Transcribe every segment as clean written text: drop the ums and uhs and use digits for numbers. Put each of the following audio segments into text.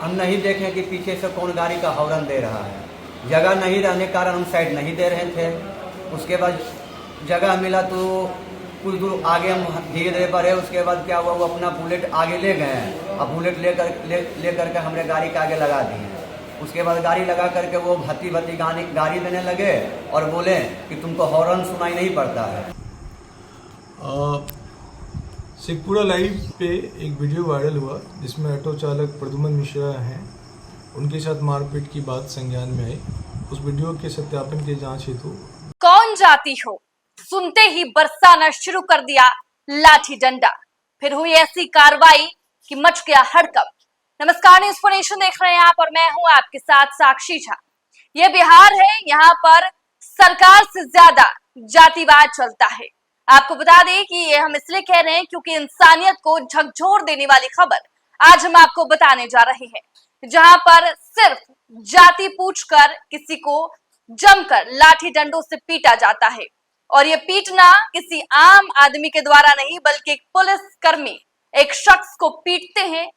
हम नहीं देखें कि पीछे से कौन गाड़ी का हॉर्न दे रहा है। जगह नहीं रहने के कारण हम साइड नहीं दे रहे थे। उसके बाद जगह मिला तो कुछ दूर आगे हम धीरे धीरे बढ़े। उसके बाद क्या हुआ, वो अपना बुलेट आगे ले गए हैं। अब बुलेट ले करके हमने गाड़ी के आगे लगा दी है। उसके बाद गाड़ी लगा करके वो भती गाड़ी देने लगे और बोले कि तुमको हॉर्न सुनाई नहीं पड़ता है। शेखपुरा लाइव पे एक वीडियो वायरल हुआ जिसमें ऑटो चालक प्रद्युमन मिश्रा हैं, उनके साथ मारपीट की बात संज्ञान में आई। उस वीडियो के सत्यापन की जांच हेतु कौन जाती हो, सुनते ही बरसाना शुरू कर दिया लाठी डंडा। फिर हुई ऐसी कार्रवाई कि मच गया हड़कंप। नमस्कार, न्यूज़ फॉर नेशन देख रहे हैं आप और मैं हूं आपके साथ साक्षी झा। ये बिहार है, यहाँ पर सरकार से ज्यादा जातिवाद चलता है। आपको बता दें कि ये हम इसलिए कह रहे हैं क्योंकि इंसानियत को झकझोर देने वाली खबर आज हम आपको बताने जा रहे हैं, जहां पर सिर्फ जाति पूछकर किसी को जमकर लाठी डंडों से पीटा जाता है। और ये पीटना किसी आम आदमी के द्वारा नहीं, बल्कि एक पुलिस कर्मी एक शख्स को पीटते हैं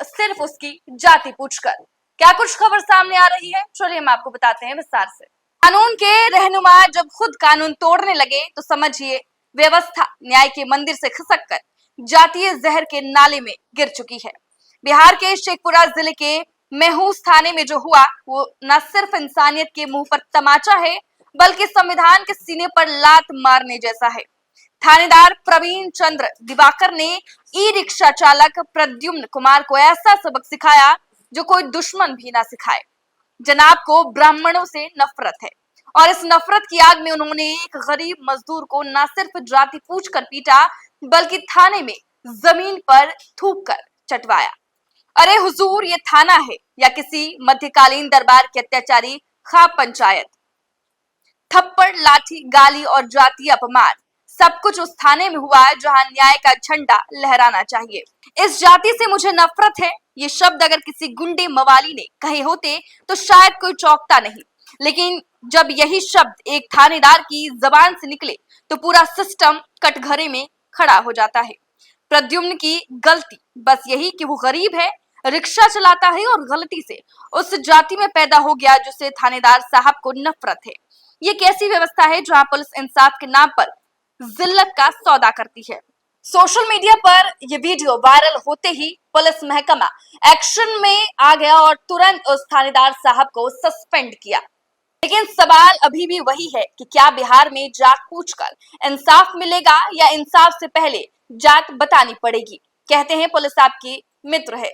सिर्फ उसकी जाति पूछकर। क्या कुछ खबर सामने आ रही है, चलिए हम आपको बताते हैं विस्तार से। कानून के रहनुमा जब खुद कानून तोड़ने लगे तो समझिए व्यवस्था न्याय के मंदिर से खिसककर जातीय जहर के नाले में गिर चुकी है। बिहार के शेखपुरा जिले के मेहूस थाने में जो हुआ वो न सिर्फ इंसानियत के मुंह पर तमाचा है, बल्कि संविधान के सीने पर लात मारने जैसा है। थानेदार प्रवीण चंद्र दिवाकर ने ई रिक्शा चालक प्रद्युम्न कुमार को ऐसा सबक सिखाया जो कोई दुश्मन भी ना सिखाए। जनाब को ब्राह्मणों से नफरत है और इस नफरत की आग में उन्होंने एक गरीब मजदूर को न सिर्फ जाति पूछकर पीटा, बल्कि थाने में जमीन पर थूक कर चटवाया। अरे हुजूर, ये थाना है या किसी मध्यकालीन दरबार की अत्याचारी खा पंचायत? थप्पड़, लाठी, गाली और जातीय अपमान सब कुछ उस थाने में हुआ है जहां न्याय का झंडा लहराना चाहिए। इस जाति से मुझे नफरत है, ये शब्द अगर किसी गुंडे मवाली ने कहे होते तो शायद कोई चौंकता नहीं, लेकिन जब यही शब्द एक थानेदार की जबान से निकले तो पूरा सिस्टम कटघरे में खड़ा हो जाता है। प्रद्युम्न की गलती बस यही कि वो गरीब है, रिक्शा चलाता है और गलती से उस जाति में पैदा हो गया जिससे थानेदार साहब को नफरत है। ये कैसी व्यवस्था है जहां पुलिस इंसाफ के नाम पर जिल्लत का सौदा करती है। सोशल मीडिया पर यह वीडियो वायरल होते ही पुलिस महकमा एक्शन में आ गया और तुरंत उस थानेदार साहब को सस्पेंड किया। लेकिन सवाल अभी भी वही है कि क्या बिहार में जात पूछकर इंसाफ मिलेगा या इंसाफ से पहले जात बतानी पड़ेगी? कहते हैं पुलिस आपकी मित्र है,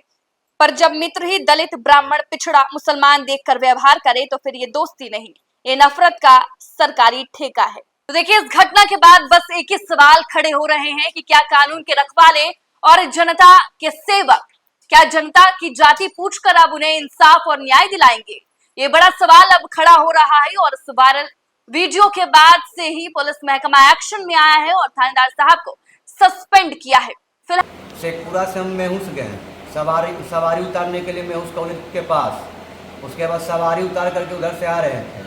पर जब मित्र ही दलित, ब्राह्मण, पिछड़ा, मुसलमान देखकर व्यवहार करे तो फिर ये दोस्ती नहीं, ये नफरत का सरकारी ठेका है। तो देखिए, इस घटना के बाद बस एक ही सवाल खड़े हो रहे हैं कि क्या कानून के रखवाले और जनता के सेवक क्या जनता की जाति पूछकर अब उन्हें इंसाफ और न्याय दिलाएंगे? ये बड़ा सवाल अब खड़ा हो रहा है और इस वायरल वीडियो के बाद से ही पुलिस महकमा एक्शन में आया है और थानेदार साहब को सस्पेंड किया है। फिलहाल शेखपुरा से हम मेहूस गए सवारी उतारने के लिए मेहूस कॉलेज के पास। उसके बाद सवारी उतार करके उधर से आ रहे थे।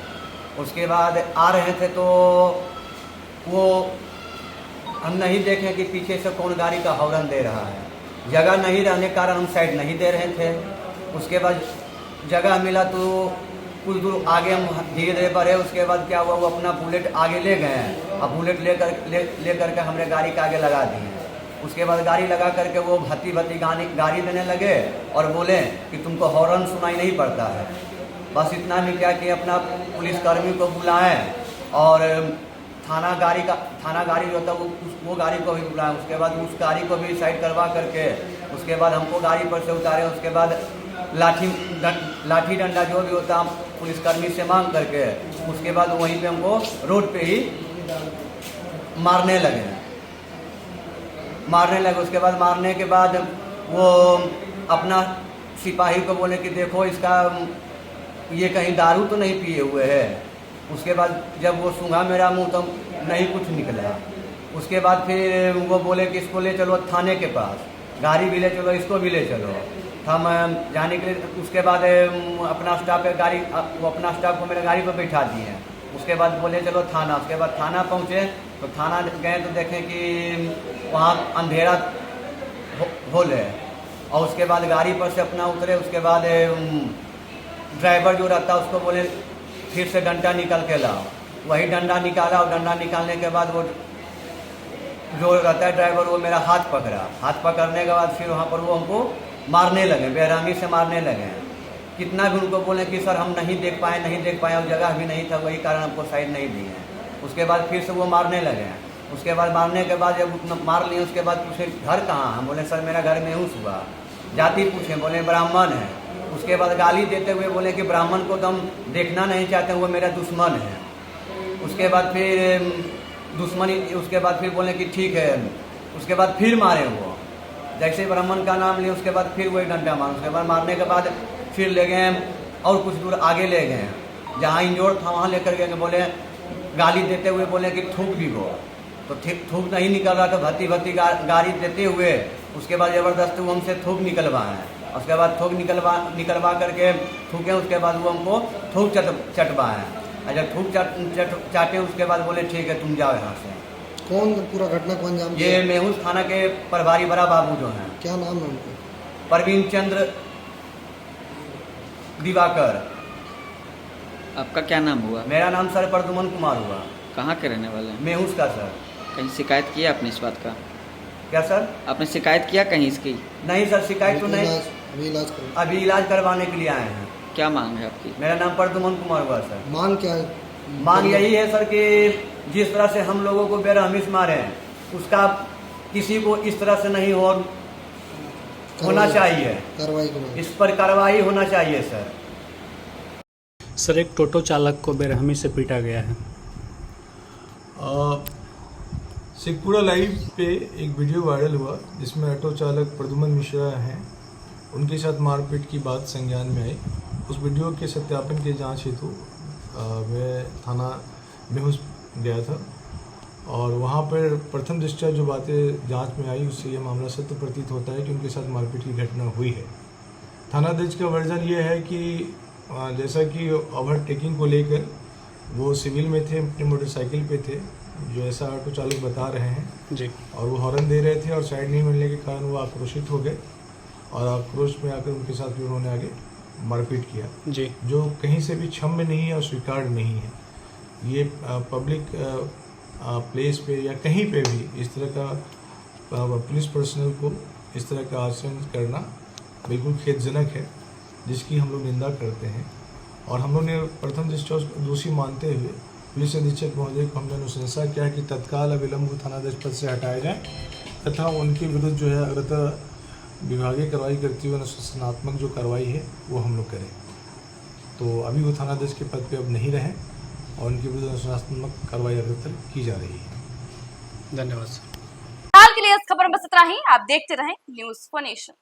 उसके बाद आ रहे थे तो वो हम नहीं देखें कि पीछे से कौन गाड़ी का हॉर्न दे रहा है। जगह नहीं रहने के कारण हम साइड नहीं दे रहे थे। उसके बाद जगह मिला तो कुछ दूर आगे हम धीरे धीरे बढ़े। उसके बाद क्या हुआ, वो अपना बुलेट आगे ले गए हैं। अब बुलेट ले करके हमने गाड़ी के आगे लगा दी है। उसके बाद गाड़ी लगा करके वो भती गाड़ी देने लगे और बोले कि तुमको हॉर्न सुनाई नहीं पड़ता है। बस इतना भी क्या कि अपना पुलिसकर्मी को बुलाएं और थाना गाड़ी जो था वो गाड़ी को भी बुलाएं। उसके बाद उस गाड़ी को भी साइड करवा करके उसके बाद हमको गाड़ी पर से उतारे। उसके बाद लाठी डंडा जो भी होता पुलिसकर्मी से मांग करके उसके बाद वहीं पे हमको रोड पे ही मारने लगे। उसके बाद मारने के बाद वो अपना सिपाही को बोले कि देखो इसका ये कहीं दारू तो नहीं पिए हुए है। उसके बाद जब वो सूंघा मेरा मुंह तो नहीं कुछ निकला। उसके बाद फिर वो बोले कि इसको ले चलो थाने के पास, गाड़ी भी ले चलो, इसको भी ले चलो। हम जाने के लिए उसके बाद अपना स्टाफ को मेरे गाड़ी पर बैठा दिए। उसके बाद बोले चलो थाना। उसके बाद थाना पहुँचे तो थाना गए तो देखें कि वहाँ अंधेरा होल है। और उसके बाद गाड़ी पर से अपना उतरे। उसके बाद ड्राइवर जो रहता उसको बोले फिर से डंडा निकल के लाओ। वही डंडा निकाला और डंडा निकालने के बाद वो जो रहता है ड्राइवर वो मेरा हाथ पकड़ा। हाथ पकड़ने के बाद फिर वहाँ पर वो हमको मारने लगे, बेरहमी से मारने लगे। कितना भी उनको बोले कि सर हम नहीं देख पाए और जगह भी नहीं था, वही कारण हमको साइड नहीं दी है। उसके बाद फिर से वो मारने लगे। उसके बाद मारने के बाद जब मार लिए उसके बाद पूछे घर कहाँ? हम बोले सर मेरा घर मेहूस हुआ। जाति पूछे, बोले ब्राह्मण है। उसके बाद गाली देते हुए बोले कि ब्राह्मण को तो हम देखना नहीं चाहते, वो मेरा दुश्मन है। उसके बाद फिर दुश्मनी, उसके बाद फिर बोले कि ठीक है। उसके बाद फिर मारे वो, जैसे ब्राह्मण का नाम लिए उसके बाद फिर वही डंडा मार। उसके बाद मारने के बाद फिर ले गए और कुछ दूर आगे ले गए, जहाँ इंजोर था वहाँ लेकर गए। बोले गाली देते हुए बोले कि थूक भी वो, तो थूक नहीं निकल रहा, तो भत्ती गाली देते हुए उसके बाद ज़बरदस्ती वो हमसे थूक निकलवाए। उसके बाद थूक निकलवा करके थूके। उसके बाद वो हमको थूक चटवाए। और जब थूक चाटे उसके बाद बोले ठीक है तुम जाओ यहाँ से। कौन पूरा घटना को अंजाम दिया? ये मेहूस थाना के प्रभारी बड़ा बाबू जो हैं, क्या नाम है उनका? परवीन चंद्र दिवाकर। आपका क्या नाम हुआ? मेरा नाम सर प्रदुमन कुमार हुआ। कहाँ के रहने वाले हैं? मेहूस का सर। कहीं शिकायत किया आपने इस बात का? क्या सर? आपने शिकायत किया कहीं इसकी? नहीं सर, शिकायत तो नहीं। अभी इलाज करवाने के लिए आए हैं। क्या मांग है आपकी? मेरा नाम प्रदुमन कुमार हुआ सर। मांग क्या है? मांग यही है सर कि जिस तरह से हम लोगों को बेरहमी से मारे हैं उसका किसी को इस तरह से नहीं होना चाहिए। कार्रवाई करो। इस पर कार्रवाई होना चाहिए सर। सर एक टोटो चालक को बेरहमी से पीटा गया है। शेखपुरा लाइव पे एक वीडियो वायरल हुआ जिसमें ऑटो चालक प्रद्युमन मिश्रा हैं, उनके साथ मारपीट की बात संज्ञान में आई। उस वीडियो के सत्यापन के जांच हेतु मैं थाना मेहूस गया था और वहाँ पर प्रथम दृष्टया जो बातें जांच में आई उससे ये मामला सत्य प्रतीत होता है कि उनके साथ मारपीट की घटना हुई है। थानाध्यक्ष का वर्जन ये है कि जैसा कि ओवरटेकिंग को लेकर वो सिविल में थे, अपनी मोटरसाइकिल पे थे, जो ऐसा ऑटो चालक बता रहे हैं जी, और वो हॉर्न दे रहे थे और साइड नहीं मिलने के कारण वो आक्रोशित हो गए और आक्रोश में आकर उनके साथ फिर उन्होंने आगे मारपीट किया जी, जो कहीं से भी क्षम्य नहीं है और स्वीकार नहीं है। ये पब्लिक प्लेस पे या कहीं पे भी इस तरह का पुलिस पर्सनल को इस तरह का आचरण करना बिल्कुल खेदजनक है, जिसकी हम लोग निंदा करते हैं। और हम लोग ने प्रथम दृष्टया दोषी मानते हुए पुलिस अधीक्षक महोदय को हमने अनुशंसा किया कि तत्काल अविलंब थानाध्यक्ष पद से हटाया जाए तथा उनके विरुद्ध जो है अग्रता विभागीय कार्रवाई करती हुए अनुशासनात्मक जो कार्रवाई है वो हम लोग करें। तो अभी वो थानाध्यक्ष के पद पे अब नहीं रहे और उनके विरुद्ध अनुशासनात्मक कार्रवाई अग्रतर की जा रही है। धन्यवाद सर। फिलहाल के लिए इस खबर में बस इतना ही। आप देखते रहें न्यूज़4 नेशन।